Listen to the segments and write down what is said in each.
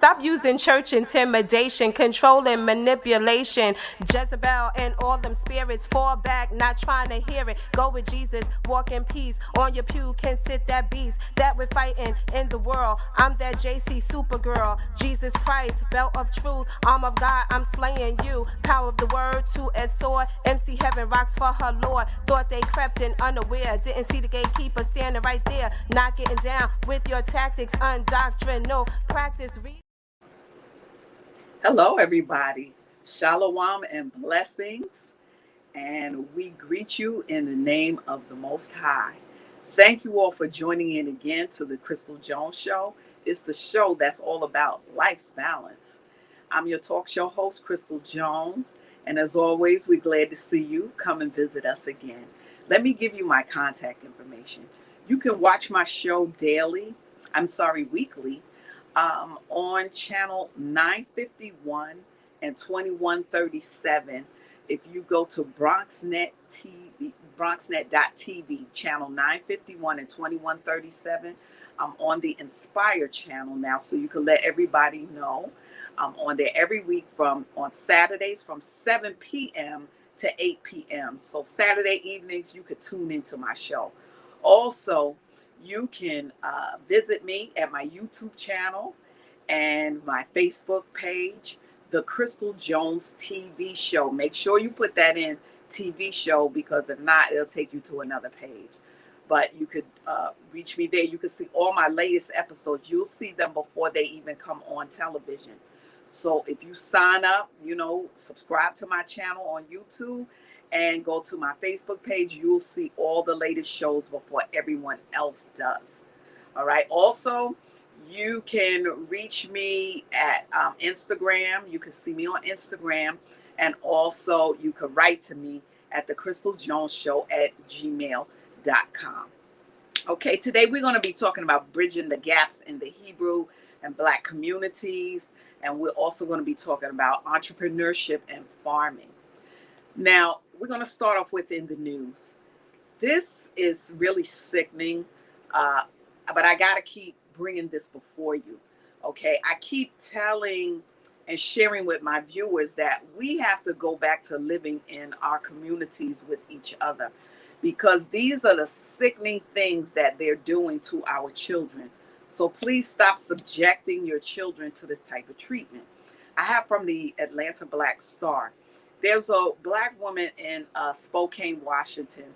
Stop using church intimidation, control and manipulation. Jezebel and all them spirits fall back, not trying to hear it. Go with Jesus, walk in peace. On your pew can sit that beast that we're fighting in the world. I'm that JC Supergirl, Jesus Christ, belt of truth, arm of God, I'm slaying you. Power of the word, two-edged sword. MC Heaven rocks for her Lord. Thought they crept in unaware, didn't see the gatekeeper standing right there. Not getting down with your tactics, undoctrinal practice. Hello, everybody. Shalom and blessings. And we greet you in the name of the Most High. Thank you all for joining in again to the Crystal Jones Show. It's the show that's all about life's balance. I'm your talk show host, Crystal Jones. And as always, we're glad to see you. Come and visit us again. Let me give you my contact information. You can watch my show weekly, on channel 951 and 2137. If you go to BronxNet.tv, channel 951 and 2137, I'm on the Inspire channel now, so you can let everybody know. I'm on there every week on Saturdays from 7 p.m. to 8 p.m. So Saturday evenings, you could tune into my show. Also, you can visit me at my YouTube channel and my Facebook page, The Crystal Jones TV Show. Make sure you put that in TV show, because if not, it'll take you to another page. But you could reach me there. You can see all my latest episodes. You'll see them before they even come on television. So if you sign up, subscribe to my channel on YouTube and go to my Facebook page, you'll see all the latest shows before everyone else does. All right. Also, you can reach me at Instagram. You can see me on Instagram. And also you can write to me at thecrystaljonesShow@gmail.com. Okay, today we're going to be talking about bridging the gaps in the Hebrew and Black communities. And we're also going to be talking about entrepreneurship and farming. Now, we're going to start off with in the news. This is really sickening, but I got to keep bringing this before you. Okay, I keep telling and sharing with my viewers that we have to go back to living in our communities with each other, because these are the sickening things that they're doing to our children. So please stop subjecting your children to this type of treatment. I have from the Atlanta Black Star. There's a Black woman in Spokane, Washington.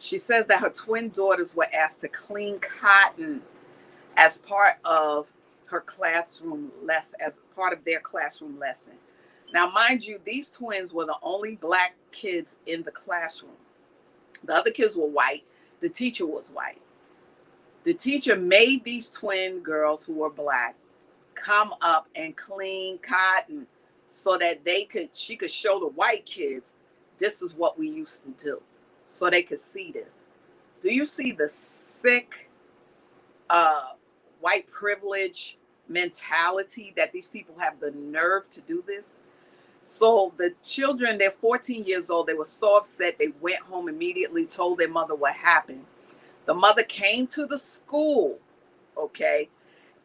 She says that her twin daughters were asked to clean cotton as part of her classroom lesson, as part of their classroom lesson. Now, mind you, these twins were the only Black kids in the classroom. The other kids were white. The teacher was white. The teacher made these twin girls who were Black come up and clean cotton so that she could show the white kids, this is what we used to do, so they could see this. Do you see the sick white privilege mentality that these people have the nerve to do this? So the children, they're 14 years old. They were so upset. They went home immediately, told their mother what happened. The mother came to the school, okay,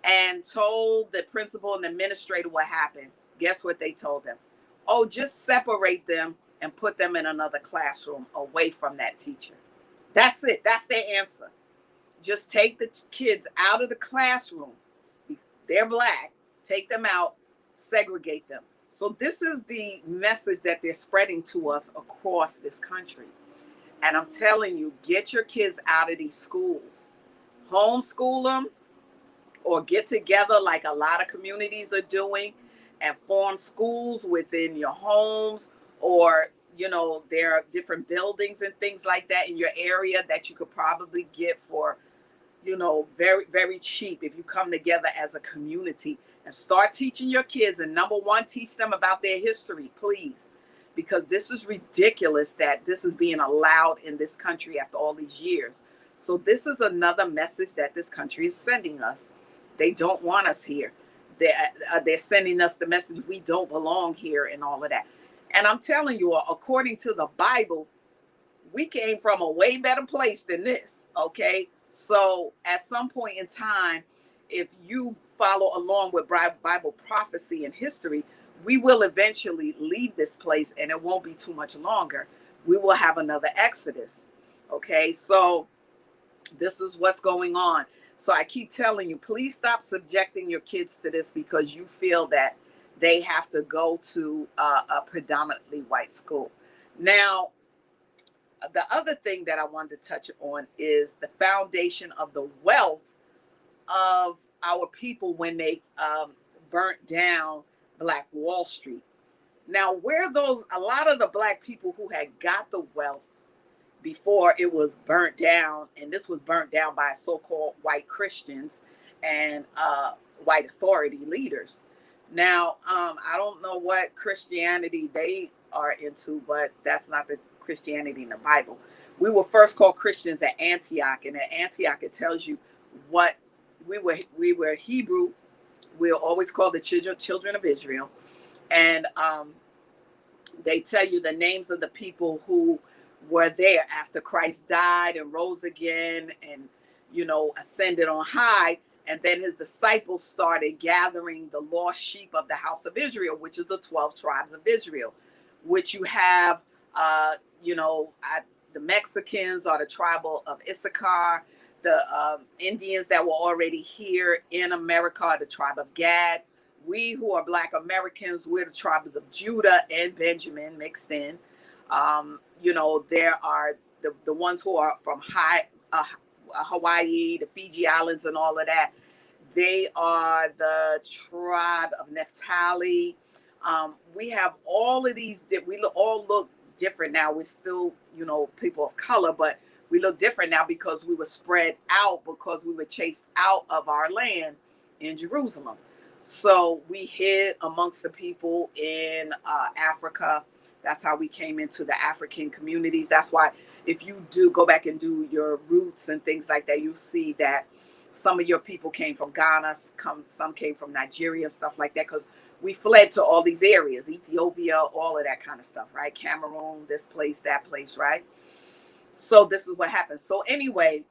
and told the principal and the administrator what happened. Guess what they told them? Oh, just separate them and put them in another classroom away from that teacher. That's it. That's their answer. Just take the kids out of the classroom. They're Black. Take them out, segregate them. So this is the message that they're spreading to us across this country. And I'm telling you, get your kids out of these schools. Homeschool them, or get together like a lot of communities are doing and form schools within your homes, or, there are different buildings and things like that in your area that you could probably get for, very, very cheap if you come together as a community and start teaching your kids. And number one, teach them about their history, please. Because this is ridiculous that this is being allowed in this country after all these years. So this is another message that this country is sending us. They don't want us here. They're sending us the message we don't belong here and all of that. And I'm telling you, according to the Bible, we came from a way better place than this, okay? So at some point in time, if you follow along with Bible prophecy and history, we will eventually leave this place, and it won't be too much longer. We will have another Exodus. Okay, so this is what's going on. So I keep telling you, please stop subjecting your kids to this because you feel that they have to go to a predominantly white school. Now, the other thing that I wanted to touch on is the foundation of the wealth of our people when they burnt down Black Wall Street. Now, a lot of the Black people who had got the wealth before it was burnt down, and this was burnt down by so-called white Christians and white authority leaders. Now, I don't know what Christianity they are into, but that's not the Christianity in the Bible. We were first called Christians at Antioch, and at Antioch it tells you what we were Hebrew. We're always called the children of Israel, and they tell you the names of the people who were there after Christ died and rose again and, ascended on high. And then his disciples started gathering the lost sheep of the house of Israel, which is the 12 tribes of Israel, which you have, the Mexicans are the tribe of Issachar. The Indians that were already here in America are the tribe of Gad. We who are Black Americans, we're the tribes of Judah and Benjamin mixed in. There are the ones who are from Hawaii, the Fiji Islands and all of that. They are the tribe of Naphtali. We have all of these, we all look different now. We're still, people of color, but we look different now because we were spread out, because we were chased out of our land in Jerusalem. So we hid amongst the people in Africa. That's how we came into the African communities. That's why if you do go back and do your roots and things like that, you see that some of your people came from Ghana, some came from Nigeria, stuff like that, because we fled to all these areas, Ethiopia, all of that kind of stuff, right? Cameroon, this place, that place, right? So this is what happened. So anyway,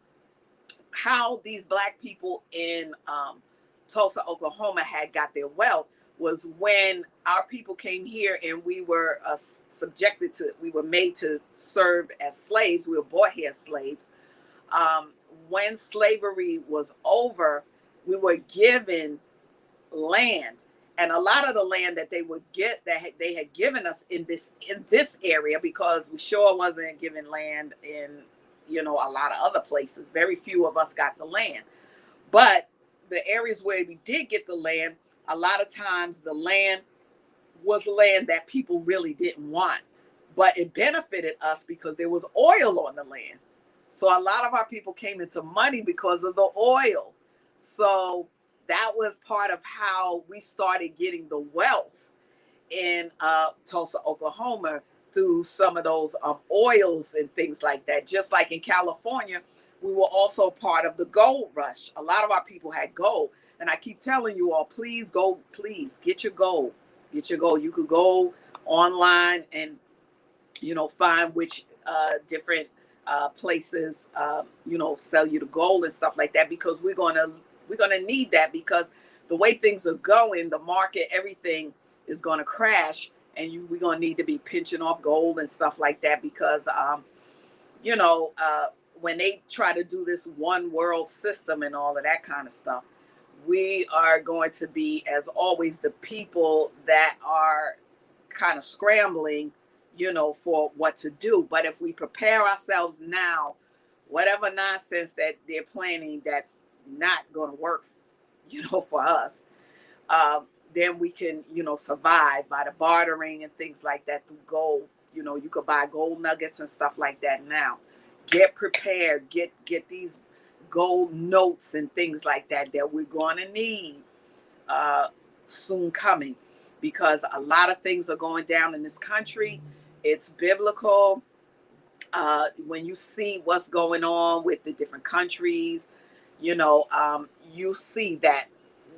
how these Black people in Tulsa, Oklahoma had got their wealth was when our people came here and we were we were made to serve as slaves. We were bought here as slaves. When slavery was over, we were given land, and a lot of the land that they would get they had given us in this area, because we sure wasn't given land in a lot of other places. Very few of us got the land, but the areas where we did get the land, a lot of times the land was land that people really didn't want, but it benefited us because there was oil on the land. So a lot of our people came into money because of the oil. So that was part of how we started getting the wealth in Tulsa, Oklahoma, through some of those oils and things like that. Just like in California, we were also part of the gold rush. A lot of our people had gold. And I keep telling you all, please get your gold. Get your gold. You could go online and, find which different places, sell you the gold and stuff like that, because we're gonna need that, because the way things are going, the market, everything is gonna crash, and we're gonna need to be pinching off gold and stuff like that, because when they try to do this one world system and all of that kind of stuff, we are going to be, as always, the people that are kind of scrambling, for what to do. But if we prepare ourselves now, whatever nonsense that they're planning that's not going to work, for us, then we can, survive by the bartering and things like that through gold. You could buy gold nuggets and stuff like that now. Get prepared, get these gold notes and things like that we're going to need soon coming, because a lot of things are going down in this country. It's biblical. When you see what's going on with the different countries, you see that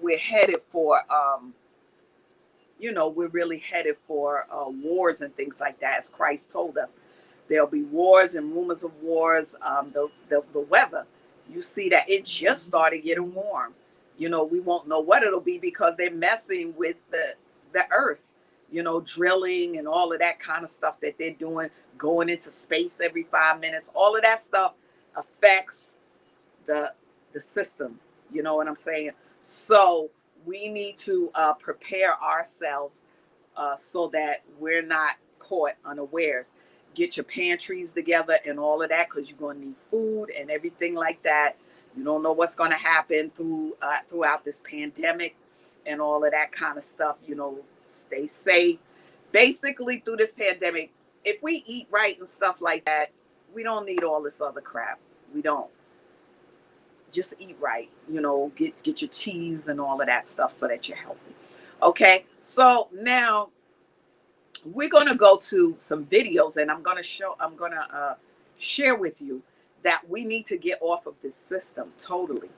we're headed for, we're really headed for wars and things like that, as Christ told us. There'll be wars and rumors of wars. The weather, you see that it just started getting warm. We won't know what it'll be because they're messing with the earth, drilling and all of that kind of stuff that they're doing, going into space every 5 minutes. All of that stuff affects the system. You know what I'm saying? So we need to prepare ourselves so that we're not caught unawares. Get your pantries together and all of that, because you're going to need food and everything like that. You don't know what's going to happen throughout this pandemic and all of that kind of stuff. Stay safe. Basically, through this pandemic, if we eat right and stuff like that, we don't need all this other crap. We don't. Just eat right. Get your teas and all of that stuff so that you're healthy. Okay, so now we're going to go to some videos, and I'm going to share with you that we need to get off of this system totally.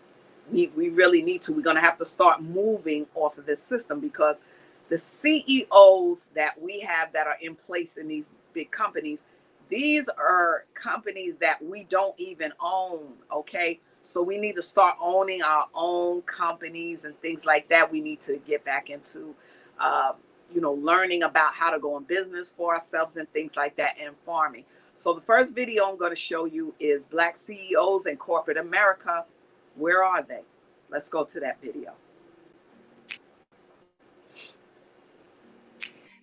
We really need to. We're going to have to start moving off of this system, because the CEOs that we have that are in place in these big companies, these are companies that we don't even own, okay? So we need to start owning our own companies and things like that. We need to get back into learning about how to go in business for ourselves and things like that, and farming. So the first video I'm going to show you is Black CEOs in corporate America. Where are they? Let's go to that video.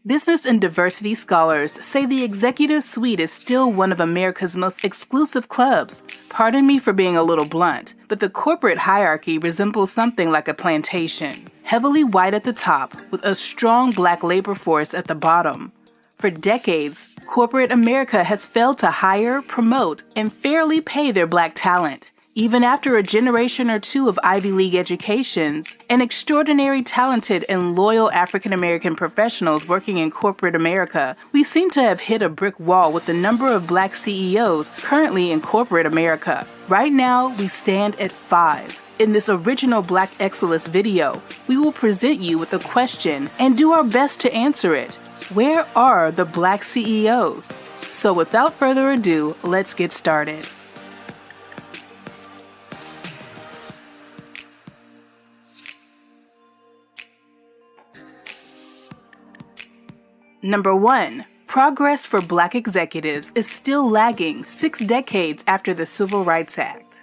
Business and diversity scholars say the executive suite is still one of America's most exclusive clubs. Pardon me for being a little blunt, but the corporate hierarchy resembles something like a plantation, heavily white at the top with a strong Black labor force at the bottom. For decades, corporate America has failed to hire, promote, and fairly pay their Black talent. Even after a generation or two of Ivy League educations and extraordinary talented and loyal African American professionals working in corporate America, we seem to have hit a brick wall with the number of Black CEOs currently in corporate America. Right now, we stand at 5. In this original Black Excellence video, we will present you with a question and do our best to answer it. Where are the Black CEOs? So without further ado, let's get started. Number 1. Progress for Black executives is still lagging 6 decades after the Civil Rights Act.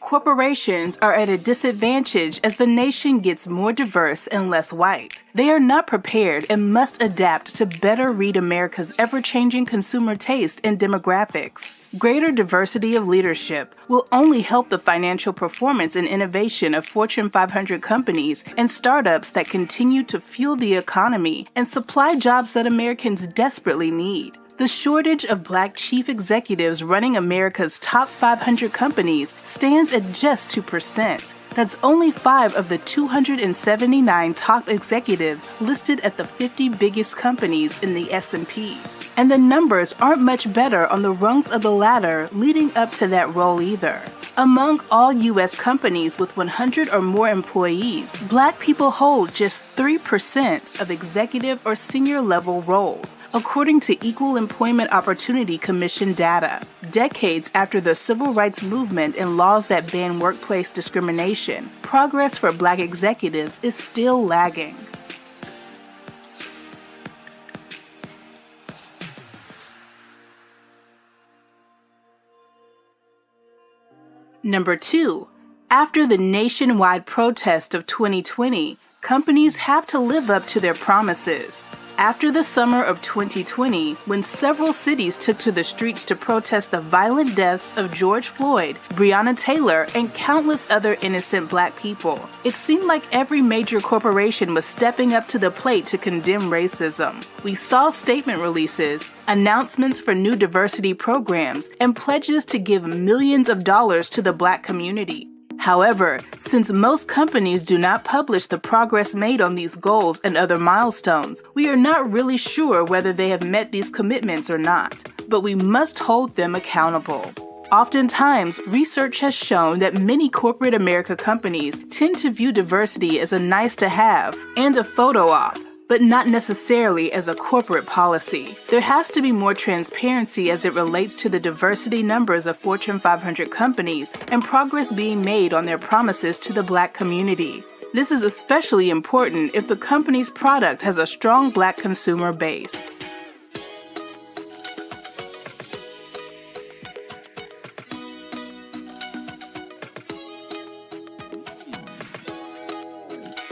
Corporations are at a disadvantage as the nation gets more diverse and less white. They are not prepared and must adapt to better read America's ever-changing consumer taste and demographics. Greater diversity of leadership will only help the financial performance and innovation of Fortune 500 companies and startups that continue to fuel the economy and supply jobs that Americans desperately need. The shortage of Black chief executives running America's top 500 companies stands at just 2%. That's only 5 of the 279 top executives listed at the 50 biggest companies in the S&P. And the numbers aren't much better on the rungs of the ladder leading up to that role either. Among all U.S. companies with 100 or more employees, Black people hold just 3% of executive or senior level roles, according to Equal Employment Opportunity Commission data. Decades after the civil rights movement and laws that ban workplace discrimination, progress for Black executives is still lagging. Number 2. After the nationwide protest of 2020, companies have to live up to their promises. After the summer of 2020, when several cities took to the streets to protest the violent deaths of George Floyd, Breonna Taylor, and countless other innocent Black people, it seemed like every major corporation was stepping up to the plate to condemn racism. We saw statement releases, announcements for new diversity programs, and pledges to give millions of dollars to the Black community. However, since most companies do not publish the progress made on these goals and other milestones, we are not really sure whether they have met these commitments or not, but we must hold them accountable. Oftentimes, research has shown that many corporate America companies tend to view diversity as a nice to have and a photo op, but not necessarily as a corporate policy. There has to be more transparency as it relates to the diversity numbers of Fortune 500 companies and progress being made on their promises to the Black community. This is especially important if the company's product has a strong Black consumer base.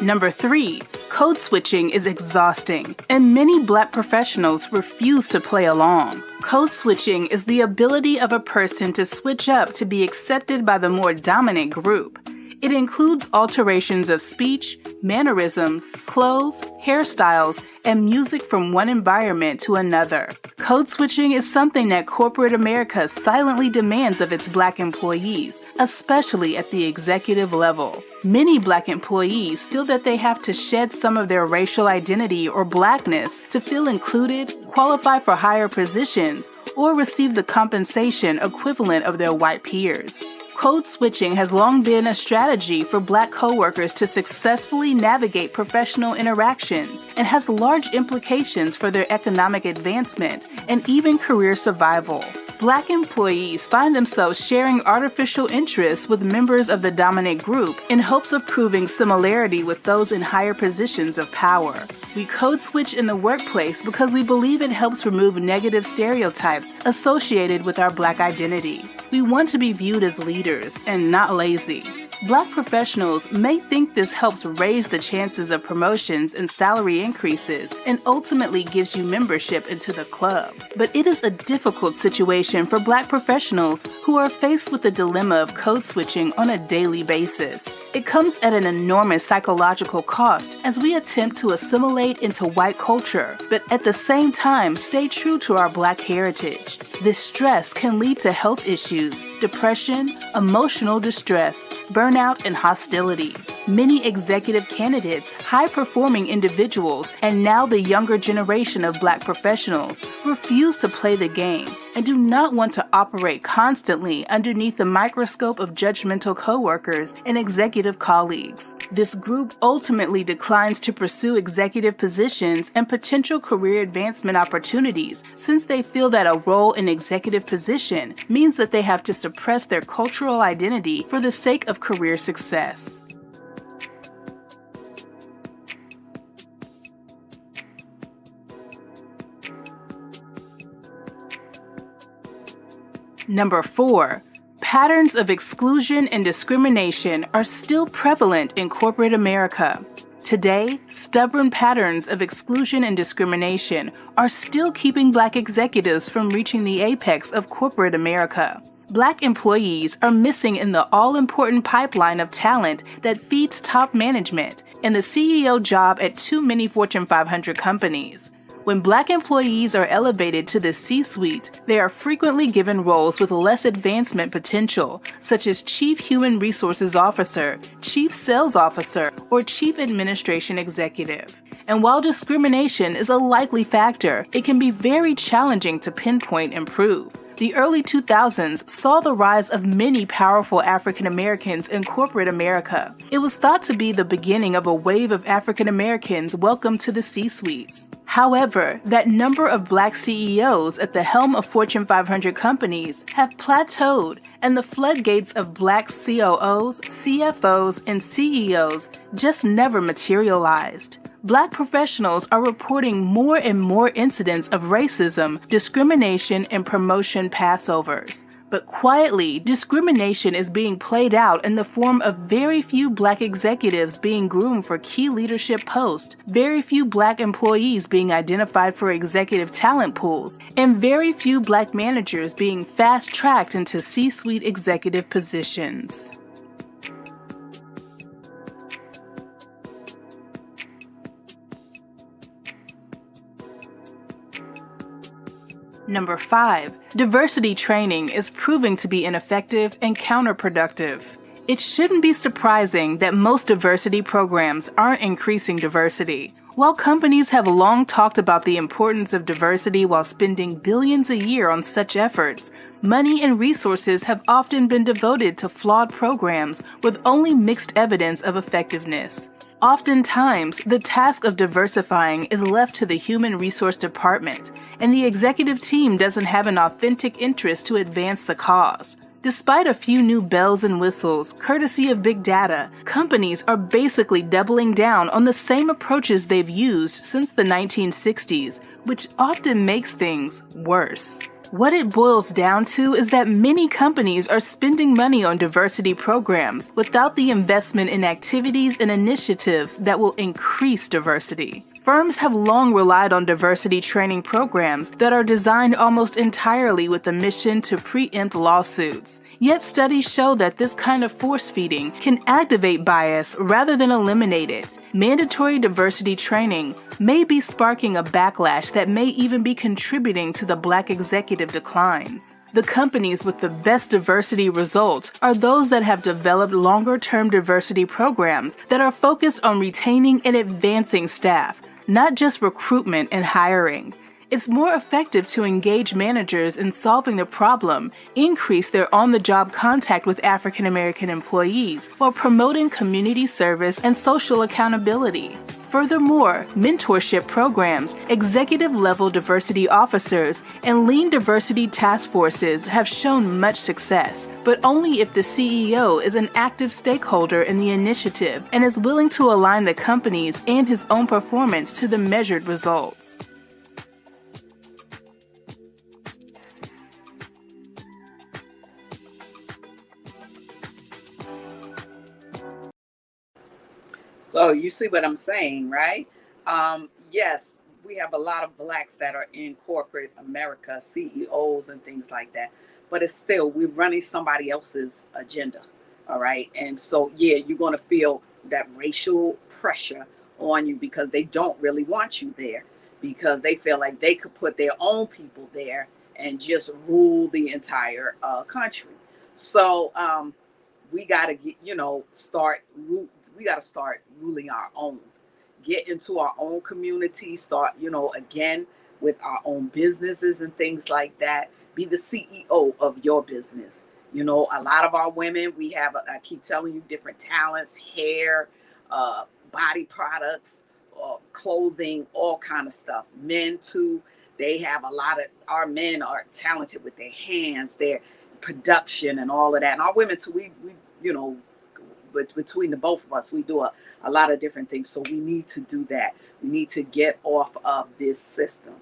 Number 3, code switching is exhausting, and many Black professionals refuse to play along. Code switching is the ability of a person to switch up to be accepted by the more dominant group. It includes alterations of speech, mannerisms, clothes, hairstyles, and music from one environment to another. Code switching is something that corporate America silently demands of its Black employees, especially at the executive level. Many Black employees feel that they have to shed some of their racial identity or Blackness to feel included, qualify for higher positions, or receive the compensation equivalent of their white peers. Code switching has long been a strategy for Black coworkers to successfully navigate professional interactions and has large implications for their economic advancement and even career survival. Black employees find themselves sharing artificial interests with members of the dominant group in hopes of proving similarity with those in higher positions of power. We code switch in the workplace because we believe it helps remove negative stereotypes associated with our Black identity. We want to be viewed as leaders and not lazy. Black professionals may think this helps raise the chances of promotions and salary increases and ultimately gives you membership into the club. But it is a difficult situation for Black professionals who are faced with the dilemma of code switching on a daily basis. It comes at an enormous psychological cost as we attempt to assimilate into white culture, but at the same time stay true to our Black heritage. This stress can lead to health issues, depression, emotional distress, burnout, and hostility. Many executive candidates, high-performing individuals, and now the younger generation of Black professionals refuse to play the game and do not want to operate constantly underneath the microscope of judgmental coworkers and executive colleagues. This group ultimately declines to pursue executive positions and potential career advancement opportunities since they feel that a role in executive position means that they have to suppress their cultural identity for the sake of career success. Number 4, patterns of exclusion and discrimination are still prevalent in corporate America. Today, stubborn patterns of exclusion and discrimination are still keeping Black executives from reaching the apex of corporate America. Black employees are missing in the all-important pipeline of talent that feeds top management and the CEO job at too many Fortune 500 companies. When Black employees are elevated to the C-suite, they are frequently given roles with less advancement potential, such as Chief Human Resources Officer, Chief Sales Officer, or Chief Administration Executive. And while discrimination is a likely factor, it can be very challenging to pinpoint and prove. The early 2000s saw the rise of many powerful African Americans in corporate America. It was thought to be the beginning of a wave of African Americans welcomed to the C-suites. However, that number of Black CEOs at the helm of Fortune 500 companies have plateaued, and the floodgates of Black COOs, CFOs, and CEOs just never materialized. Black professionals are reporting more and more incidents of racism, discrimination, and promotion passovers. But quietly, discrimination is being played out in the form of very few Black executives being groomed for key leadership posts, very few Black employees being identified for executive talent pools, and very few Black managers being fast-tracked into C-suite executive positions. Number 5, diversity training is proving to be ineffective and counterproductive. It shouldn't be surprising that most diversity programs aren't increasing diversity. While companies have long talked about the importance of diversity while spending billions a year on such efforts, money and resources have often been devoted to flawed programs with only mixed evidence of effectiveness. Oftentimes, the task of diversifying is left to the human resource department, and the executive team doesn't have an authentic interest to advance the cause. Despite a few new bells and whistles, courtesy of big data, companies are basically doubling down on the same approaches they've used since the 1960s, which often makes things worse. What it boils down to is that many companies are spending money on diversity programs without the investment in activities and initiatives that will increase diversity. Firms have long relied on diversity training programs that are designed almost entirely with the mission to preempt lawsuits. Yet studies show that this kind of force-feeding can activate bias rather than eliminate it. Mandatory diversity training may be sparking a backlash that may even be contributing to the Black executive declines. The companies with the best diversity results are those that have developed longer-term diversity programs that are focused on retaining and advancing staff, not just recruitment and hiring. It's more effective to engage managers in solving the problem, increase their on-the-job contact with African American employees, while promoting community service and social accountability. Furthermore, mentorship programs, executive-level diversity officers, and lean diversity task forces have shown much success, but only if the CEO is an active stakeholder in the initiative and is willing to align the company's and his own performance to the measured results. So you see what I'm saying, right? Yes, we have a lot of Blacks that are in corporate America, CEOs and things like that. But it's still, we're running somebody else's agenda, all right? And so, yeah, you're going to feel that racial pressure on you because they don't really want you there, because they feel like they could put their own people there and just rule the entire country. So we got to get, we got to start ruling our own, get into our own community, start, again, with our own businesses and things like that. Be the CEO of your business. A lot of our women, we have, I keep telling you, different talents, hair, body products, clothing, all kind of stuff. Men too, they have our men are talented with their hands, their production and all of that. And our women too, we but between the both of us, we do a lot of different things. So we need to do that. We need to get off of this system.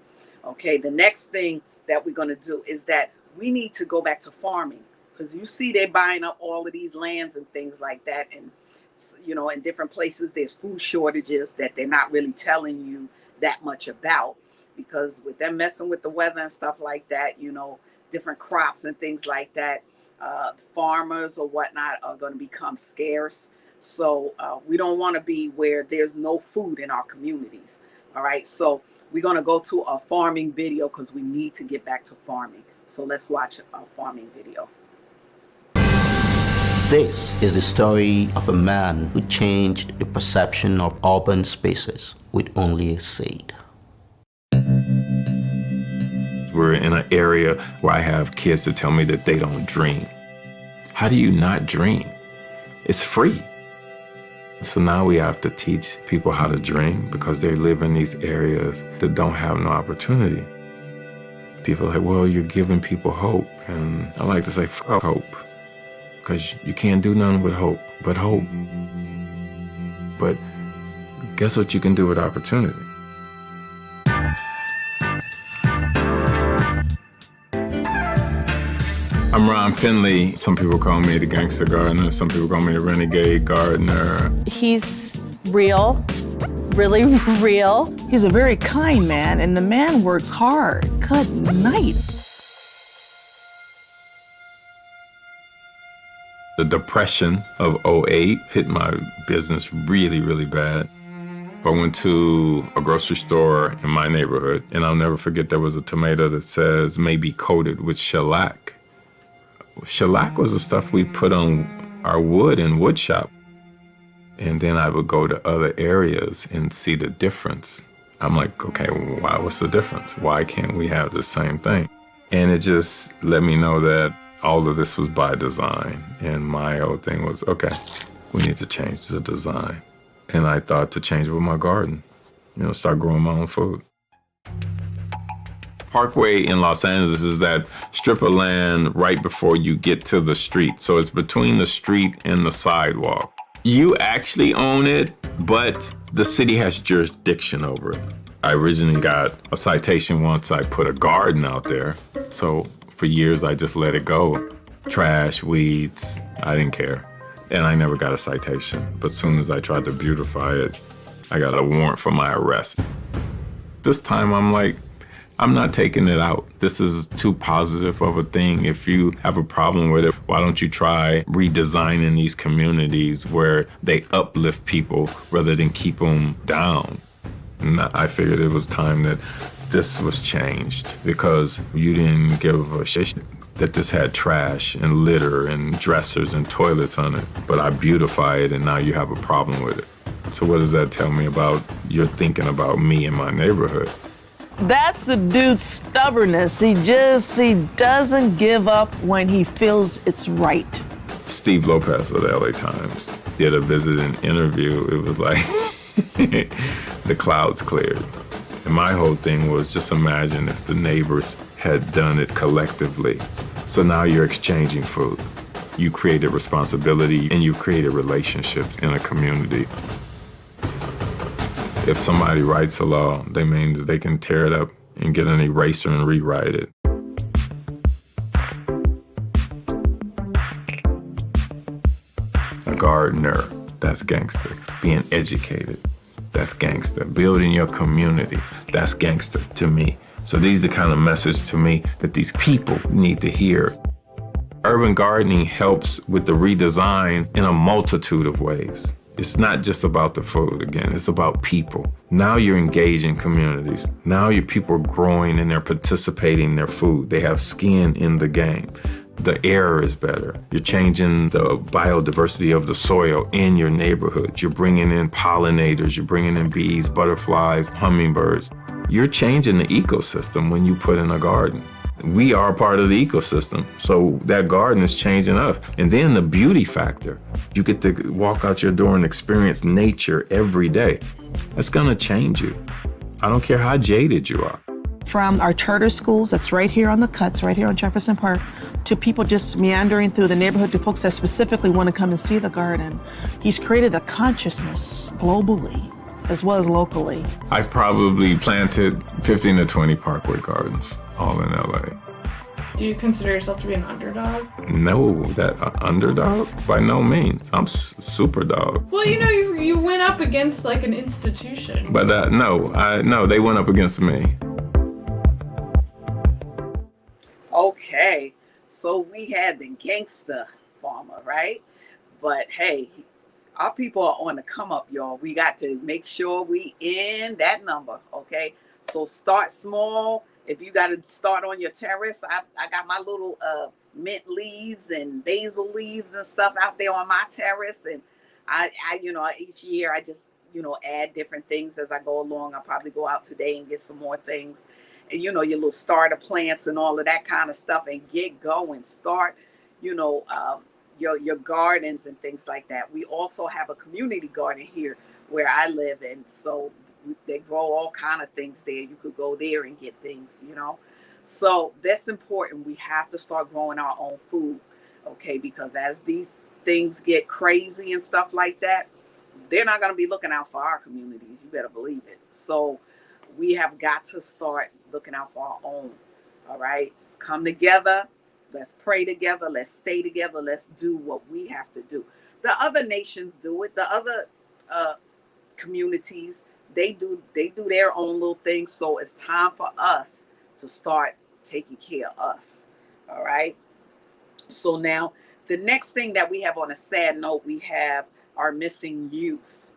Okay, the next thing that we're going to do is that we need to go back to farming, because you see they're buying up all of these lands and things like that. And, in different places, there's food shortages that they're not really telling you that much about, because with them messing with the weather and stuff like that, different crops and things like that, farmers or whatnot are going to become scarce. So we don't want to be where there's no food in our communities. All right. So we're going to go to a farming video because we need to get back to farming. So let's watch a farming video. This is the story of a man who changed the perception of urban spaces with only a seed. We're in an area where I have kids that tell me that they don't dream. How do you not dream? It's free. So now we have to teach people how to dream, because they live in these areas that don't have no opportunity. People are like, well, you're giving people hope. And I like to say, fuck hope, because you can't do nothing with hope but hope. But guess what you can do with opportunity? I'm Ron Finley. Some people call me the gangster gardener. Some people call me the renegade gardener. He's real, really real. He's a very kind man, and the man works hard. Good night. The depression of '08 hit my business really, really bad. I went to a grocery store in my neighborhood, and I'll never forget there was a tomato that says maybe coated with shellac. Shellac was the stuff we put on our wood in wood shop. And then I would go to other areas and see the difference. I'm like, okay, what's the difference? Why can't we have the same thing? And it just let me know that all of this was by design. And my whole thing was, okay, we need to change the design. And I thought to change with my garden, start growing my own food. Parkway in Los Angeles is that strip of land right before you get to the street. So it's between the street and the sidewalk. You actually own it, but the city has jurisdiction over it. I originally got a citation once I put a garden out there. So for years, I just let it go. Trash, weeds, I didn't care. And I never got a citation. But as soon as I tried to beautify it, I got a warrant for my arrest. This time I'm like, I'm not taking it out. This is too positive of a thing. If you have a problem with it, why don't you try redesigning these communities where they uplift people rather than keep them down? And I figured it was time that this was changed because you didn't give a shit that this had trash and litter and dressers and toilets on it. But I beautify it and now you have a problem with it. So what does that tell me about your thinking about me and my neighborhood? That's the dude's stubbornness. He doesn't give up when he feels it's right. Steve Lopez of the LA Times did a visiting interview. It was like the clouds cleared. And my whole thing was just imagine if the neighbors had done it collectively. So now you're exchanging food. You created responsibility and you created relationships in a community. If somebody writes a law, that means they can tear it up and get an eraser and rewrite it. A gardener, that's gangster. Being educated, that's gangster. Building your community, that's gangster to me. So these are the kind of message to me that these people need to hear. Urban gardening helps with the redesign in a multitude of ways. It's not just about the food again, it's about people. Now you're engaging communities. Now your people are growing and they're participating in their food. They have skin in the game. The air is better. You're changing the biodiversity of the soil in your neighborhood. You're bringing in pollinators. You're bringing in bees, butterflies, hummingbirds. You're changing the ecosystem when you put in a garden. We are part of the ecosystem, so that garden is changing us. And then the beauty factor. You get to walk out your door and experience nature every day. That's gonna change you. I don't care how jaded you are. From our charter schools, that's right here on the cuts, right here on Jefferson Park, to people just meandering through the neighborhood, to folks that specifically want to come and see the garden. He's created a consciousness globally as well as locally. I've probably planted 15 to 20 Parkway gardens, all in LA. Do you consider yourself to be an underdog? No, that underdog? By no means. I'm super dog. Well, you went up against like an institution. But no, they went up against me. Okay, so we had the gangster farmer, right? But hey, our people are on the come up, y'all. We got to make sure we in that number, okay? So start small. If you got to start on your terrace, I got my little mint leaves and basil leaves and stuff out there on my terrace. And I each year I just, add different things as I go along. I'll probably go out today and get some more things. And, your little starter plants and all of that kind of stuff, and get going. Start, your gardens and things like that. We also have a community garden here where I live, and so they grow all kind of things there. You could go there and get things, So that's important. We have to start growing our own food, okay? Because as these things get crazy and stuff like that, they're not going to be looking out for our communities. You better believe it. So we have got to start looking out for our own, all right? Come together. Let's pray together. Let's stay together. Let's do what we have to do. The other nations do it. The other communities, they do their own little thing. So it's time for us to start taking care of us. All right. So now the next thing that we have on a sad note, we have our missing youth.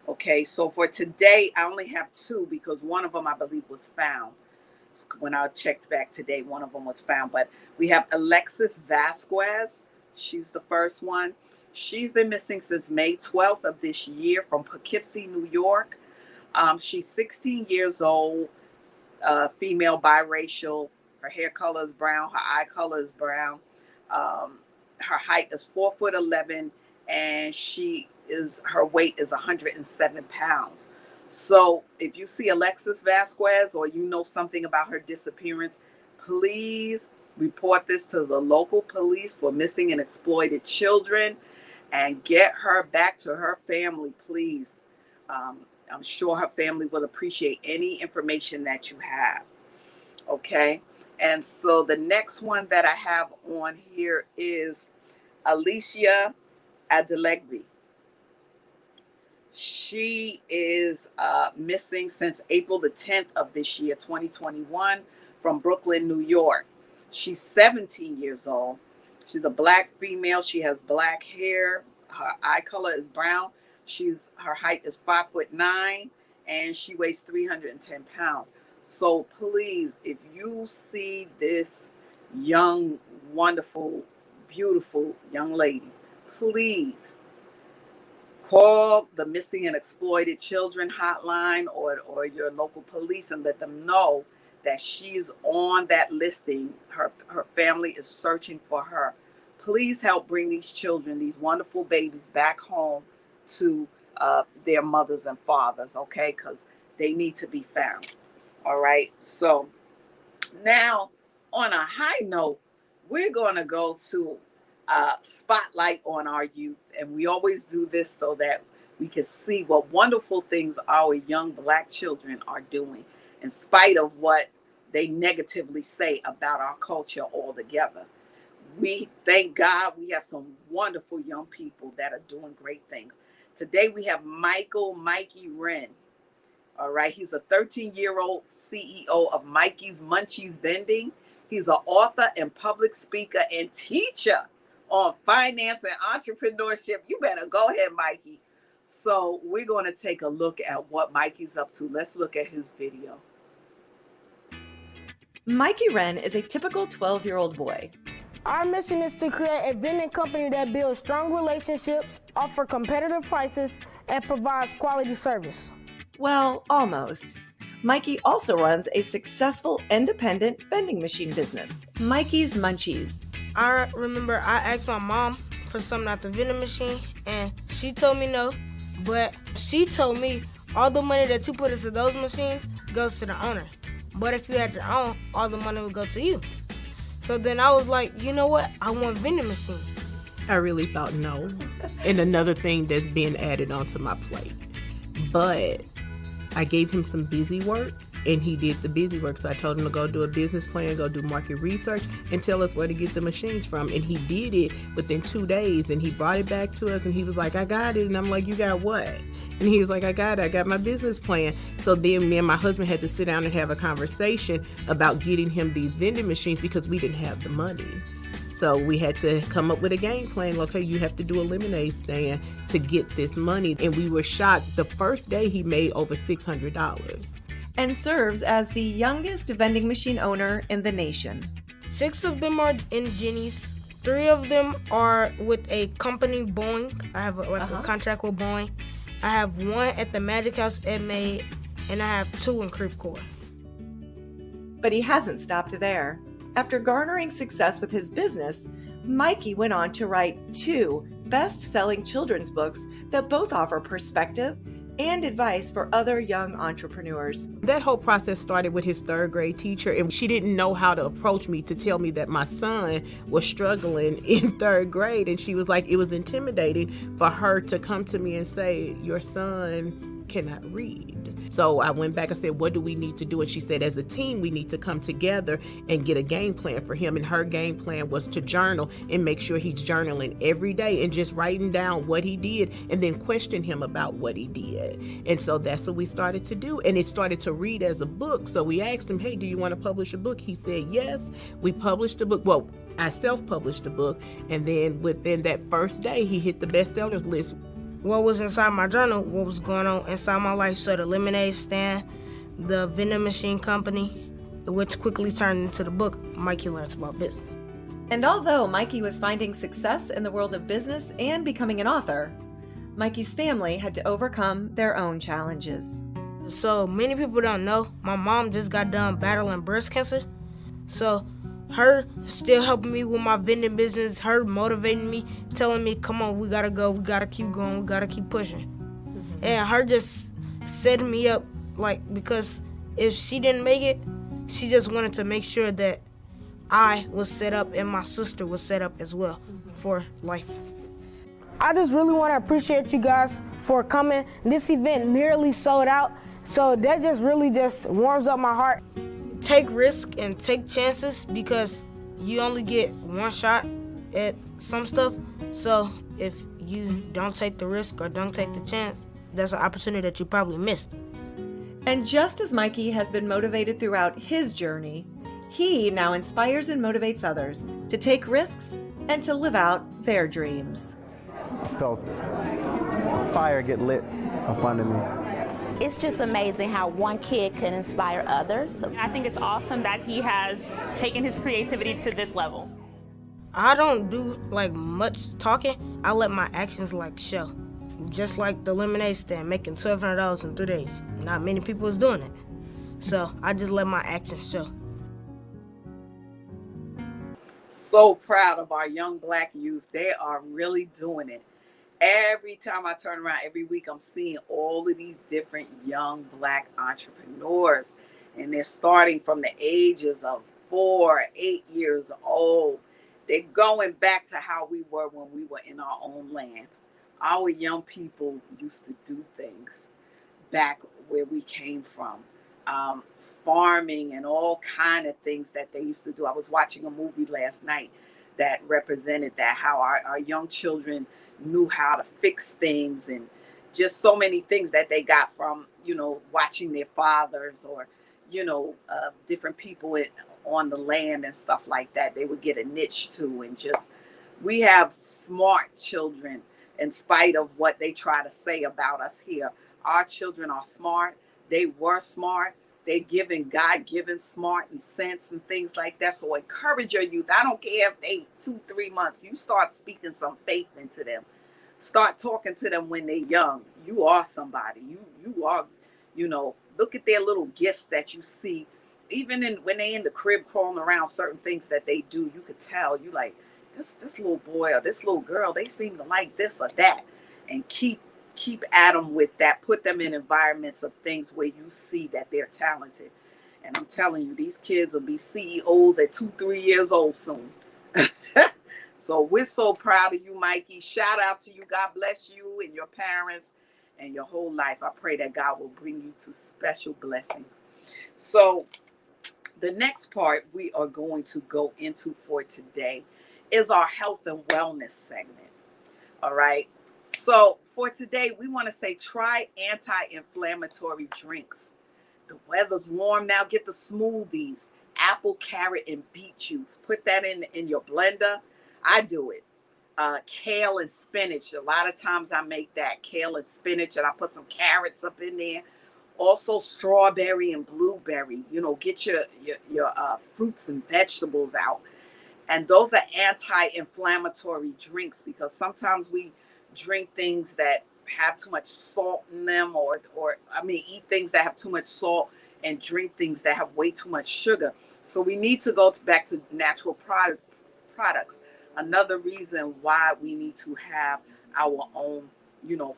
Okay. So for today, I only have two because one of them, I believe, was found. When I checked back today, one of them was found. But we have Alexis Vasquez. She's the first one. She's been missing since May 12th of this year from Poughkeepsie, New York. She's 16 years old, female, biracial. Her hair color is brown. Her eye color is brown. Her height is 4'11", and she her weight is 107 pounds. So if you see Alexis Vasquez or you know something about her disappearance, please report this to the local police for missing and exploited children and get her back to her family, please. I'm sure her family will appreciate any information that you have. Okay. And so the next one that I have on here is Alicia Adelegbe. She is missing since April the 10th of this year, 2021, from Brooklyn, New York. She's 17 years old. She's a Black female. She has black hair. Her eye color is brown. Her height is 5'9", and she weighs 310 pounds. So please, if you see this young, wonderful, beautiful young lady, please call the Missing and Exploited Children hotline or your local police and let them know that she's on that listing. Her family is searching for her. Please help bring these children, these wonderful babies, back home to their mothers and fathers, okay? Because they need to be found. All right. So now, on a high note, we're going to go to spotlight on our youth. And we always do this so that we can see what wonderful things our young Black children are doing, in spite of what they negatively say about our culture altogether. We thank God we have some wonderful young people that are doing great things. Today we have Mikey Wren. All right, he's a 13-year-old CEO of Mikey's Munchies Vending. He's an author and public speaker and teacher on finance and entrepreneurship. You better go ahead, Mikey. So we're going to take a look at what Mikey's up to. Let's look at his video. Mikey Wren is a typical 12-year-old boy. Our mission is to create a vending company that builds strong relationships, offer competitive prices, and provides quality service. Well, almost. Mikey also runs a successful independent vending machine business, Mikey's Munchies. I remember I asked my mom for something at the vending machine, and she told me no, but she told me all the money that you put into those machines goes to the owner. But if you had your own, all the money would go to you. So then I was like, you know what? I want vending machine. I really thought no. And another thing that's being added onto my plate. But I gave him some busy work, and he did the busy work. So I told him to go do a business plan, go do market research, and tell us where to get the machines from. And he did it within 2 days, and he brought it back to us, and he was like, I got it. And I'm like, you got what? And he was like, I got it. I got my business plan. So then me and my husband had to sit down and have a conversation about getting him these vending machines because we didn't have the money. So we had to come up with a game plan. Okay, you have to do a lemonade stand to get this money. And we were shocked. The first day he made over $600. And serves as the youngest vending machine owner in the nation. 6 of them are in Jenny's. 3 of them are with a company, Boeing. I have a contract with Boeing. I have 1 at the Magic House at May, and I have 2 in Creve Coeur. But he hasn't stopped there. After garnering success with his business, Mikey went on to write 2 best-selling children's books that both offer perspective and advice for other young entrepreneurs. That whole process started with his 3rd grade teacher, and she didn't know how to approach me to tell me that my son was struggling in 3rd grade. And she was like, it was intimidating for her to come to me and say, your son cannot read. So I went back and said, what do we need to do? And she said, as a team, we need to come together and get a game plan for him. And her game plan was to journal and make sure he's journaling every day and just writing down what he did and then question him about what he did. And so that's what we started to do. And it started to read as a book. So we asked him, hey, do you want to publish a book? He said, yes. We published a book. Well, I self-published a book. And then within that first day, he hit the bestsellers list. What was inside my journal, what was going on inside my life. So the lemonade stand, the vending machine company, which quickly turned into the book, Mikey Learns About Business. And although Mikey was finding success in the world of business and becoming an author, Mikey's family had to overcome their own challenges. So many people don't know, my mom just got done battling breast cancer. So her still helping me with my vending business, her motivating me, telling me, come on, we gotta go, we gotta keep going, we gotta keep pushing. And her just setting me up, like, because if she didn't make it, she just wanted to make sure that I was set up and my sister was set up as well for life. I just really want to appreciate you guys for coming. This event nearly sold out, so that just really just warms up my heart. Take risks and take chances because you only get one shot at some stuff. So if you don't take the risk or don't take the chance, that's an opportunity that you probably missed. And just as Mikey has been motivated throughout his journey, he now inspires and motivates others to take risks and to live out their dreams. Felt a fire get lit up under me. It's just amazing how one kid can inspire others. I think it's awesome that he has taken his creativity to this level. I don't do like much talking. I let my actions like show. Just like the lemonade stand, making $1,200 in 3 days. Not many people is doing it. So I just let my actions show. So proud of our young Black youth. They are really doing it. Every time I turn around, every week, I'm seeing all of these different young Black entrepreneurs. And they're starting from the ages of 4, 8 years old. They're going back to how we were when we were in our own land. Our young people used to do things back where we came from. Farming and all kind of things that they used to do. I was watching a movie last night that represented that, how our young children knew how to fix things and just so many things that they got from, watching their fathers or, different people on the land and stuff like that. They would get a niche to, and just, we have smart children in spite of what they try to say about us here. Our children are smart. They were smart. They're given God-given smart and sense and things like that. So encourage your youth. I don't care if they 2-3 months. You start speaking some faith into them. Start talking to them when they're young. You are somebody. You are, look at their little gifts that you see. Even when they in the crib crawling around, certain things that they do, you could tell. You like, this little boy or this little girl, they seem to like this or that. And keep at them with that. Put them in environments of things where you see that they're talented. And I'm telling you, these kids will be CEOs at 2-3 years old soon. So we're so proud of you, Mikey. Shout out to you. God bless you and your parents and your whole life. I pray that God will bring you to special blessings. So the next part we are going to go into for today is our health and wellness segment. All right. So for today, we want to say try anti-inflammatory drinks. The weather's warm now. Get the smoothies, apple, carrot, and beet juice. Put that in your blender. I do it. Kale and spinach. A lot of times I make that kale and spinach, and I put some carrots up in there. Also strawberry and blueberry. Get your fruits and vegetables out. And those are anti-inflammatory drinks, because sometimes we drink things that have too much salt in them, or eat things that have too much salt and drink things that have way too much sugar. So we need to go back to natural products. Another reason why we need to have our own,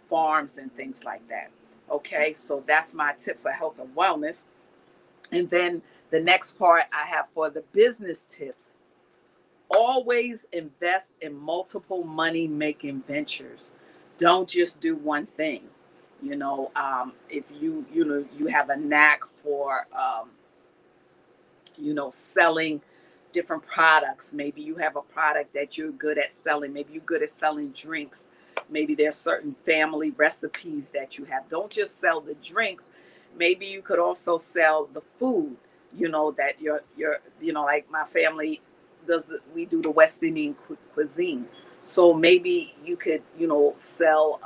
farms and things like that. Okay, so that's my tip for health and wellness. And then the next part I have for the business tips. Always invest in multiple money-making ventures. Don't just do one thing. If you have a knack for, selling different products. Maybe you have a product that you're good at selling. Maybe you're good at selling drinks. Maybe there's certain family recipes that you have. Don't just sell the drinks. Maybe you could also sell the food. That you're like my family we do the West Indian cuisine. So maybe you could, sell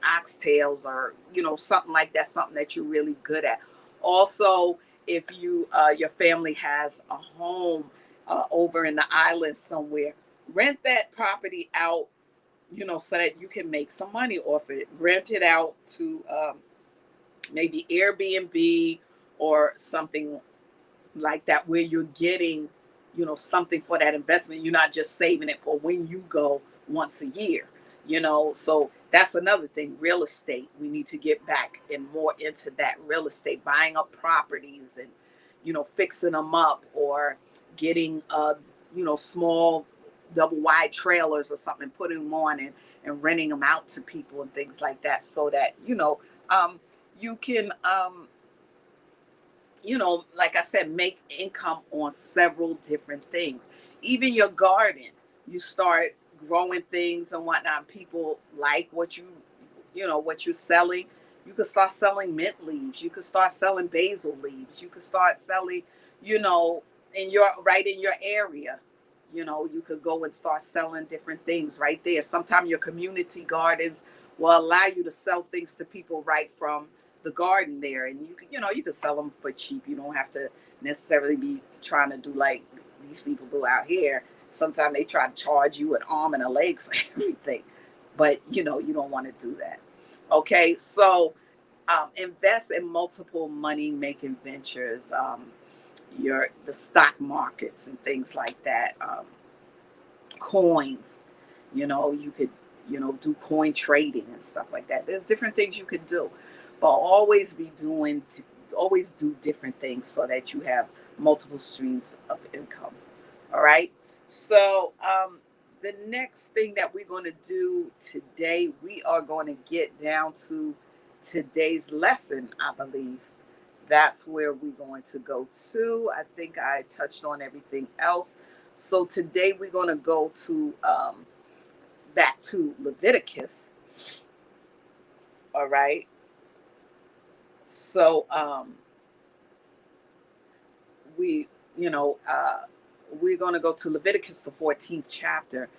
oxtails or, something like that, something that you're really good at. Also, if your family has a home over in the islands somewhere, rent that property out, so that you can make some money off it. Rent it out to maybe Airbnb or something like that, where you're getting something for that investment. You're not just saving it for when you go once a year, so that's another thing. Real estate, we need to get back and more into that real estate, buying up properties and fixing them up, or getting small double wide trailers or something, putting them on and renting them out to people and things like that, so that you can like I said, make income on several different things. Even your garden, you start growing things and whatnot. People like what what you're selling. You could start selling mint leaves. You could start selling basil leaves. You could start selling, in your area. You could go and start selling different things right there. Sometimes your community gardens will allow you to sell things to people right from the garden there, and you can sell them for cheap. You don't have to necessarily be trying to do like these people do out here. Sometimes they try to charge you an arm and a leg for everything, but you don't want to do that. Okay, so invest in multiple money making ventures, the stock markets and things like that. Coins, you could do coin trading and stuff like that. There's different things you could do, but always do different things so that you have multiple streams of income. All right, so the next thing that we're going to do today, we are going to get down to today's lesson. I believe that's where we're going to go to. I think I touched on everything else. So today we're going to go to back to Leviticus. All right. So we're going to go to Leviticus, the 14th chapter,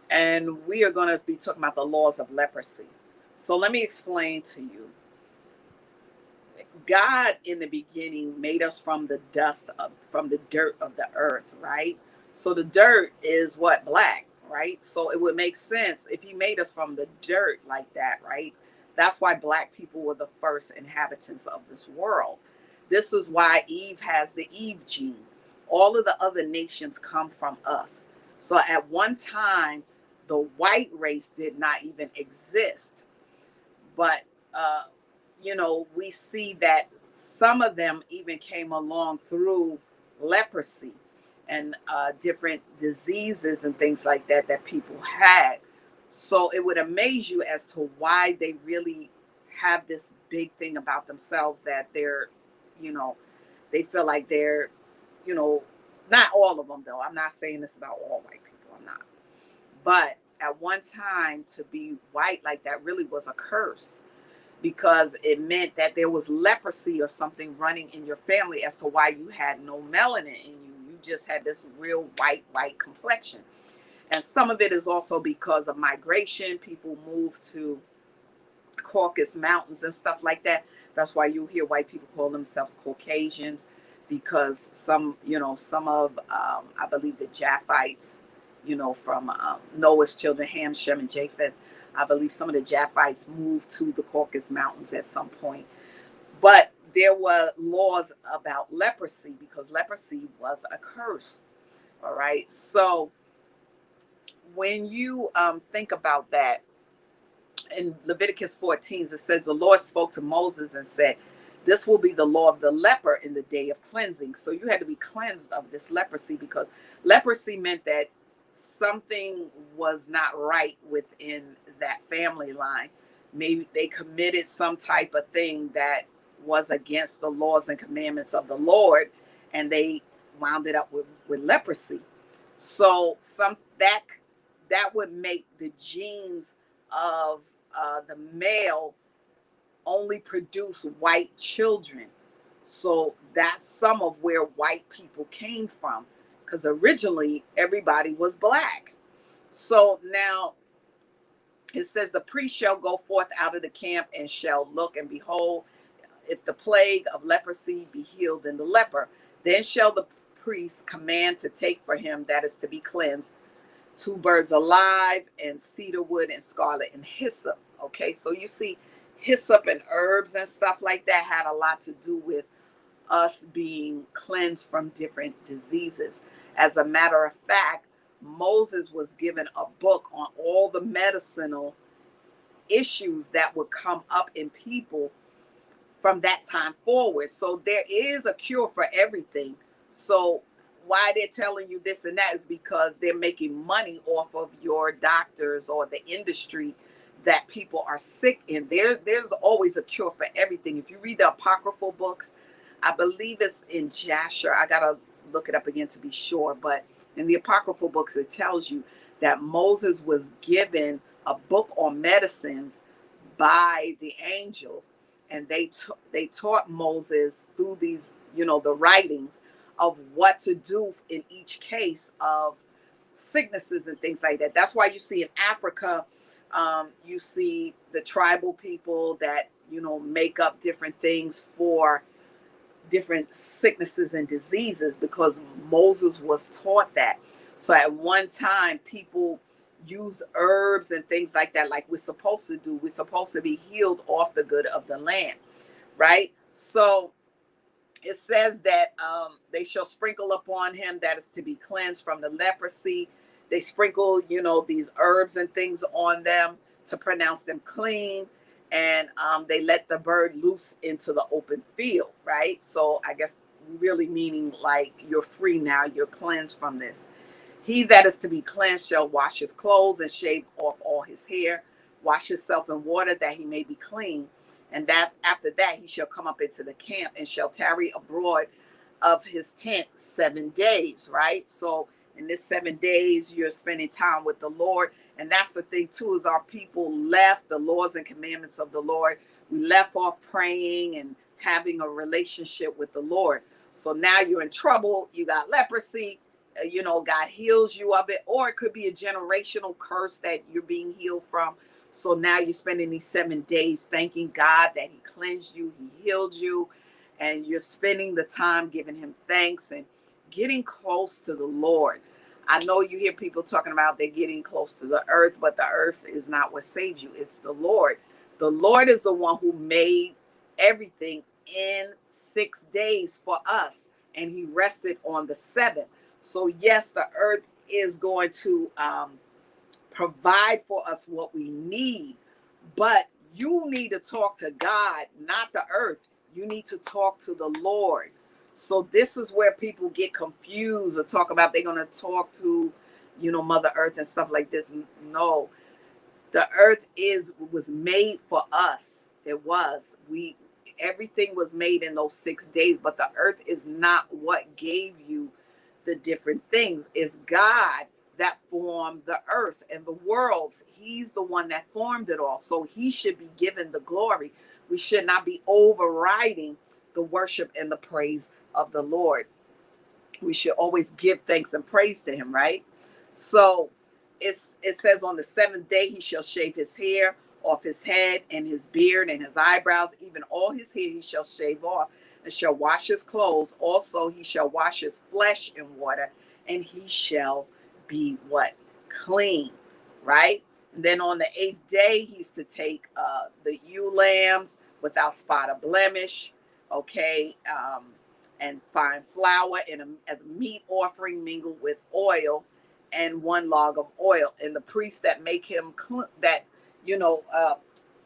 and we are going to be talking about the laws of leprosy. So let me explain to you. God in the beginning made us from the from the dirt of the earth, right? So the dirt is what? Black, right? So it would make sense if he made us from the dirt like that, right? That's why black people were the first inhabitants of this world. This is why Eve has the Eve gene. All of the other nations come from us. So at one time, the white race did not even exist. But, we see that some of them even came along through leprosy and different diseases and things like that people had. So it would amaze you as to why they really have this big thing about themselves that they're, they feel like they're, not all of them though. I'm not saying this about all white people. I'm not. But at one time, to be white like that really was a curse, because it meant that there was leprosy or something running in your family as to why you had no melanin in you. You just had this real white complexion. And some of it is also because of migration. People moved to Caucasus Mountains and stuff like that. That's why you hear white people call themselves Caucasians, because some of, I believe the Japhites, from Noah's children, Ham, Shem, and Japheth, I believe some of the Japhites moved to the Caucasus Mountains at some point. But there were laws about leprosy because leprosy was a curse. All right. So when you think about that, in Leviticus 14, it says, the Lord spoke to Moses and said, this will be the law of the leper in the day of cleansing. So you had to be cleansed of this leprosy, because leprosy meant that something was not right within that family line. Maybe they committed some type of thing that was against the laws and commandments of the Lord, and they wound it up with leprosy. So that would make the genes of the male only produce white children. So that's some of where white people came from, because originally everybody was black. So now it says, the priest shall go forth out of the camp and shall look, and behold, if the plague of leprosy be healed in the leper, then shall the priest command to take for him that is to be cleansed 2 birds alive, and cedar wood, and scarlet, and hyssop. Okay, so you see, hyssop and herbs and stuff like that had a lot to do with us being cleansed from different diseases. As a matter of fact, Moses was given a book on all the medicinal issues that would come up in people from that time forward. So there is a cure for everything. So why they're telling you this and that is because they're making money off of your doctors or the industry that people are sick in. There's always a cure for everything. If you read the apocryphal books, I believe it's in Jasher. I gotta look it up again to be sure. But in the apocryphal books, it tells you that Moses was given a book on medicines by the angel, and they taught Moses through these, the writings of what to do in each case of sicknesses and things like that. That's why you see in Africa, you see the tribal people that, make up different things for different sicknesses and diseases, because Moses was taught that. So at one time, people use herbs and things like that, like we're supposed to do. We're supposed to be healed off the good of the land, right? So it says that they shall sprinkle upon him that is to be cleansed from the leprosy. They sprinkle, these herbs and things on them to pronounce them clean. And they let the bird loose into the open field, right? So I guess really meaning like you're free now, you're cleansed from this. He that is to be cleansed shall wash his clothes and shave off all his hair, wash himself in water that he may be clean. And that after that he shall come up into the camp and shall tarry abroad of his tent 7 days, right? So in this 7 days, you're spending time with the Lord. And that's the thing too, is our people left the laws and commandments of the Lord. We left off praying and having a relationship with the Lord. So now you're in trouble. You got leprosy, God heals you of it, or it could be a generational curse that you're being healed from. So now you're spending these 7 days thanking God that he cleansed you, he healed you, and you're spending the time giving him thanks and getting close to the Lord. I know you hear people talking about they're getting close to the earth, but the earth is not what saves you. It's the Lord. The Lord is the one who made everything in 6 days for us, and he rested on the seventh. So yes, the earth is going to provide for us what we need, but you need to talk to God, not the earth. You need to talk to the Lord. So this is where people get confused or talk about they're going to talk to, Mother Earth and stuff like this. No, the earth was made for us. It was. Everything was made in those 6 days, but the earth is not what gave you the different things. It's God that formed the earth and the worlds. He's the one that formed it all. So he should be given the glory. We should not be overriding the worship and the praise of the Lord. We should always give thanks and praise to him, right? So it says on the seventh day he shall shave his hair off his head and his beard and his eyebrows, even all his hair he shall shave off, and shall wash his clothes. Also he shall wash his flesh in water, and he shall be what? Clean, right? And then on the 8th day he's to take the ewe lambs without spot or blemish, okay, and fine flour as a meat offering mingled with oil, and 1 log of oil. And the priest that make him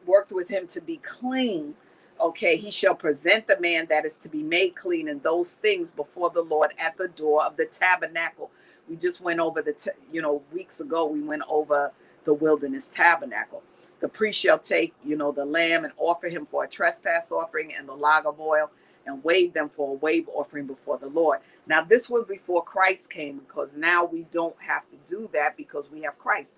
worked with him to be clean, okay, he shall present the man that is to be made clean in those things before the Lord at the door of the tabernacle. We just went over weeks ago, we went over the wilderness tabernacle. The priest shall take, the lamb and offer him for a trespass offering and the log of oil, and wave them for a wave offering before the Lord. Now, this was before Christ came, because now we don't have to do that because we have Christ.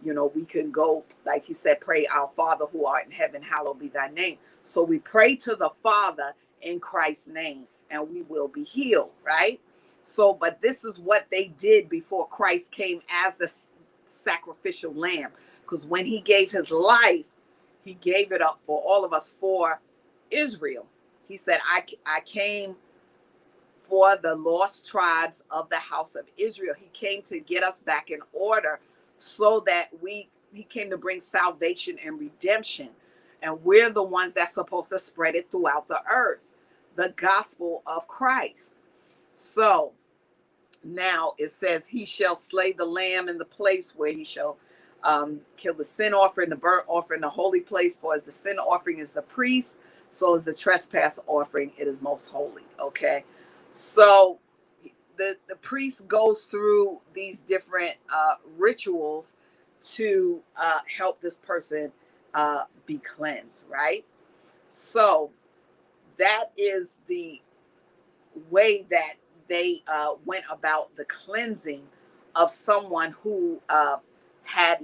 We can go, like he said, pray, our Father who art in heaven, hallowed be thy name. So we pray to the Father in Christ's name, and we will be healed, right? So, but this is what they did before Christ came as the sacrificial lamb. Because when he gave his life, he gave it up for all of us, for Israel. He said, I came for the lost tribes of the house of Israel. He came to get us back in order, so that he came to bring salvation and redemption. And we're the ones that's supposed to spread it throughout the earth, the gospel of Christ. So Now it says, he shall slay the lamb in the place where he shall kill the sin offering, the burnt offering, the holy place. For as the sin offering is the priest, so is the trespass offering, it is most holy. Okay, so the priest goes through these different rituals to help this person be cleansed, right? So that is the way that they went about the cleansing of someone who had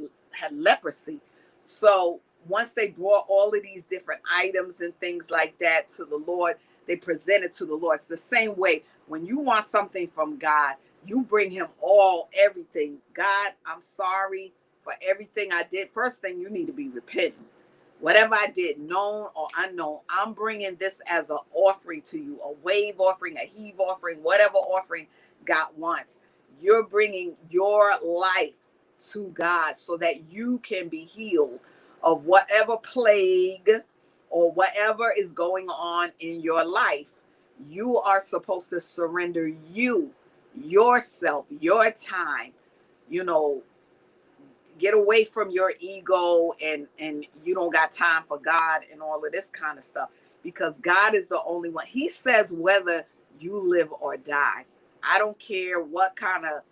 leprosy. So once they brought all of these different items and things like that to the Lord, they presented to the Lord. It's the same way when you want something from God, you bring him everything. God, I'm sorry for everything I did. First thing, you need to be repentant. Whatever I did, known or unknown, I'm bringing this as an offering to you, a wave offering, a heave offering, whatever offering God wants. You're bringing your life to God so that you can be healed of whatever plague or whatever is going on in your life. You are supposed to surrender yourself, your time, get away from your ego and you don't got time for God and all of this kind of stuff, because God is the only one. He says whether you live or die. I don't care what kind of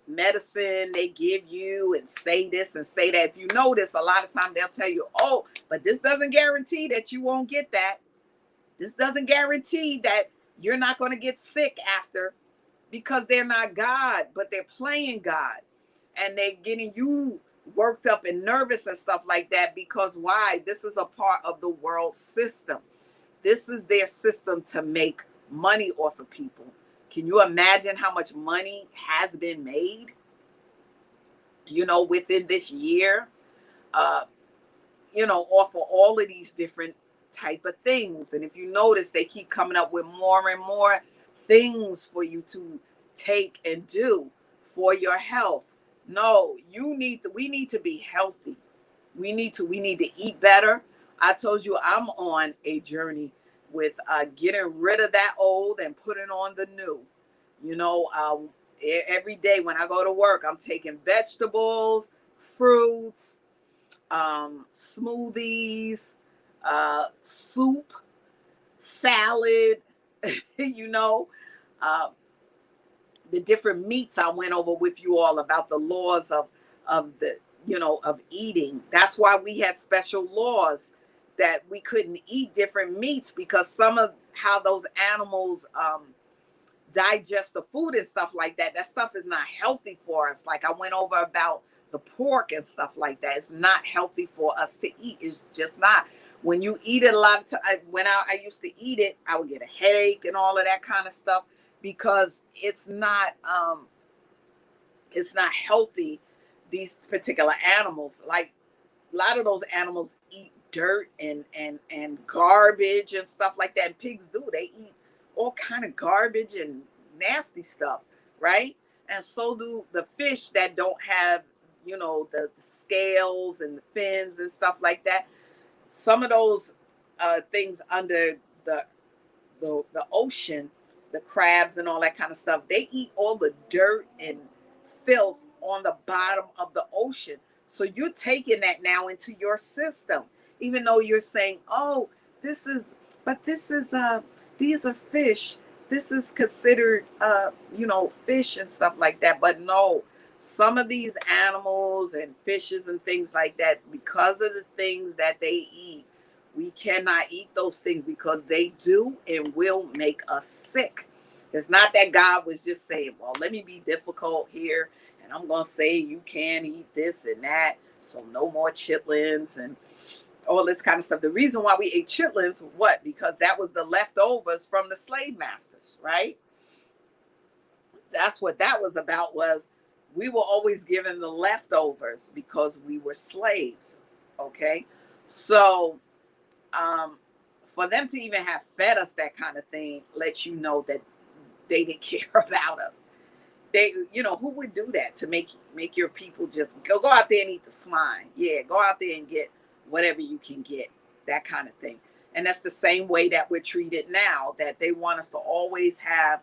medicine they give you and say this and say that. If you notice, a lot of times they'll tell you, oh, but this doesn't guarantee that you won't get that. This doesn't guarantee that you're not going to get sick after, because they're not God, but they're playing God. And they're getting you worked up and nervous and stuff like that, because why? This is a part of the world system. This is their system to make money off of people. Can you imagine how much money has been made, within this year, off of all of these different type of things? And if you notice, they keep coming up with more and more things for you to take and do for your health. No, we need to be healthy. We need to eat better. I told you I'm on a journey with getting rid of that old and putting on the new. Every day when I go to work, I'm taking vegetables, fruits, smoothies, soup, salad, the different meats. I went over with you all about the laws of the, of eating. That's why we had special laws that we couldn't eat different meats, because some of how those animals digest the food and stuff like that, that stuff is not healthy for us. Like I went over about the pork and stuff like that. It's not healthy for us to eat. It's just not. When you eat it a lot of time, when I used to eat it, I would get a headache and all of that kind of stuff, because it's not healthy. These particular animals, like a lot of those animals eat dirt and garbage and stuff like that. And pigs do. They eat all kind of garbage and nasty stuff, right? And so do the fish that don't have, the scales and the fins and stuff like that. Some of those things under the ocean, the crabs and all that kind of stuff, they eat all the dirt and filth on the bottom of the ocean. So you're taking that now into your system, even though you're saying, oh, these are fish. This is considered, fish and stuff like that. But no, some of these animals and fishes and things like that, because of the things that they eat, we cannot eat those things, because they do and will make us sick. It's not that God was just saying, well, let me be difficult here, and I'm going to say you can't eat this and that, so no more chitlins and all this kind of stuff. The reason why we ate chitlins, what? Because that was the leftovers from the slave masters, right? That's what that was about, was we were always given the leftovers because we were slaves, okay? So for them to even have fed us that kind of thing lets you know that they didn't care about us. They, who would do that to make your people just go out there and eat the swine? Yeah, go out there and get whatever you can get, that kind of thing. And that's the same way that we're treated now, that they want us to always have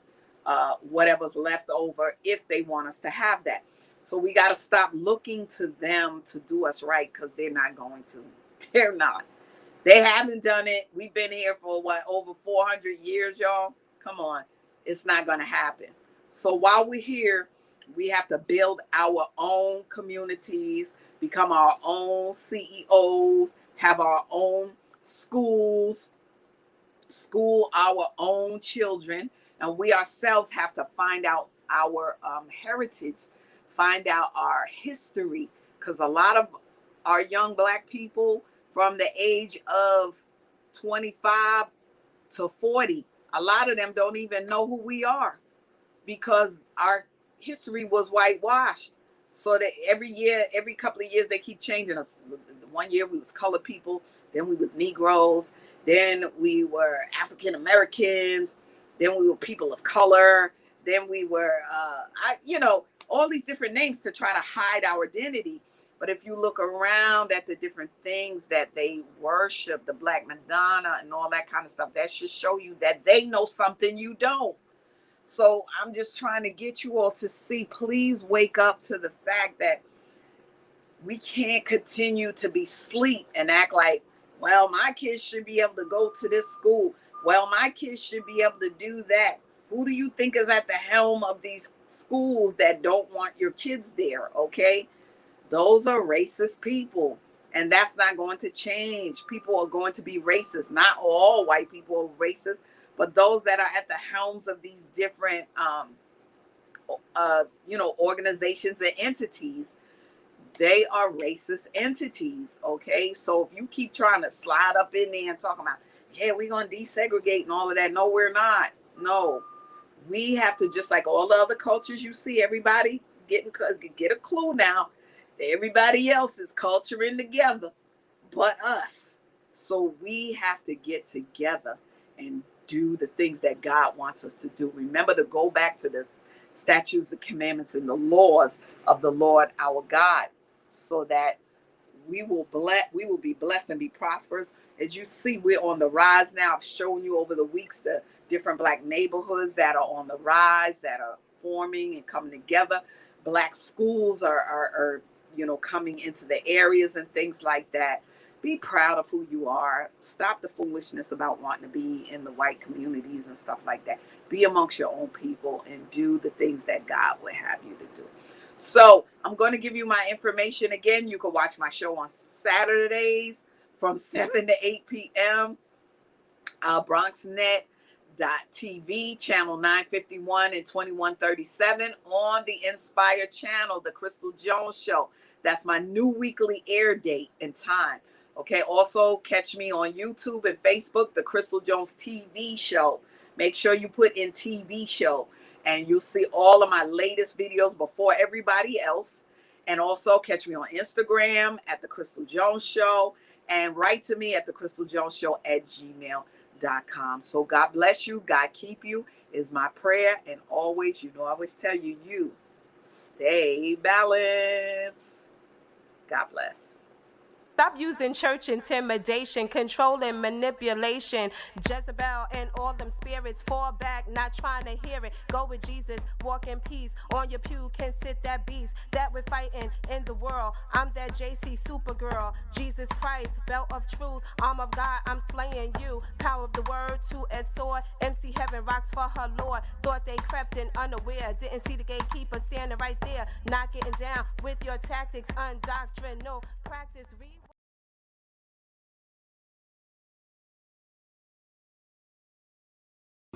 whatever's left over if they want us to have that. So we got to stop looking to them to do us right, because they're not going to. They're not. They haven't done it. We've been here for over 400 years, y'all. Come on. It's not going to happen. So while we're here, we have to build our own communities, become our own CEOs, have our own schools, school our own children. And we ourselves have to find out our heritage, find out our history, because a lot of our young Black people from the age of 25 to 40, a lot of them don't even know who we are, because our history was whitewashed. So that every couple of years, they keep changing us. One year we was colored people, then we was Negroes, then we were African Americans, then we were people of color, then we were, all these different names to try to hide our identity. But if you look around at the different things that they worship, the Black Madonna and all that kind of stuff, that should show you that they know something you don't. So I'm just trying to get you all to see, please wake up to the fact that we can't continue to be asleep and act like, well, my kids should be able to go to this school. Well, my kids should be able to do that. Who do you think is at the helm of these schools that don't want your kids there? Okay. Those are racist people, and that's not going to change. People are going to be racist. Not all white people are racist, but those that are at the helms of these different, organizations and entities, they are racist entities. Okay. So if you keep trying to slide up in there and talking about, yeah, we're going to desegregate and all of that. No, we're not. No, we have to, just like all the other cultures you see, everybody get a clue now. Everybody else is culturing together but us. So we have to get together and do the things that God wants us to do. Remember to go back to the statutes, the commandments, and the laws of the Lord our God, so that we will be blessed and be prosperous. As you see, we're on the rise now. I've shown you over the weeks the different Black neighborhoods that are on the rise, that are forming and coming together. Black schools are coming into the areas and things like that. Be proud of who you are. Stop the foolishness about wanting to be in the white communities and stuff like that. Be amongst your own people and do the things that God would have you to do. So I'm going to give you my information again. You can watch my show on Saturdays from 7 to 8 p.m. BronxNet.TV, channel 951 and 2137 on the Inspire channel, the Crystal Jones Show. That's my new weekly air date and time. Okay. Also catch me on YouTube and Facebook, the Crystal Jones TV Show. Make sure you put in TV show, and you'll see all of my latest videos before everybody else. And also catch me on Instagram at the Crystal Jones Show, and write to me at the Crystal Jones Show @gmail.com. So God bless you. God keep you is my prayer. And always, I always tell you stay balanced. God bless. Stop using church intimidation, control and manipulation. Jezebel and all them spirits, fall back, not trying to hear it. Go with Jesus, walk in peace. On your pew can sit that beast that we're fighting in the world. I'm that JC Supergirl, Jesus Christ, belt of truth, arm of God, I'm slaying you. Power of the word, two-edged sword. MC Heaven rocks for her Lord. Thought they crept in unaware, didn't see the gatekeeper standing right there. Not getting down with your tactics, undoctrinal practice.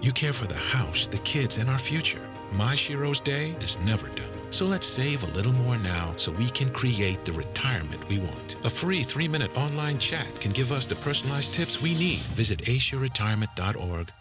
You care for the house, the kids, and our future. My Shiro's day is never done. So let's save a little more now so we can create the retirement we want. A free 3-minute online chat can give us the personalized tips we need. Visit aceyourretirement.org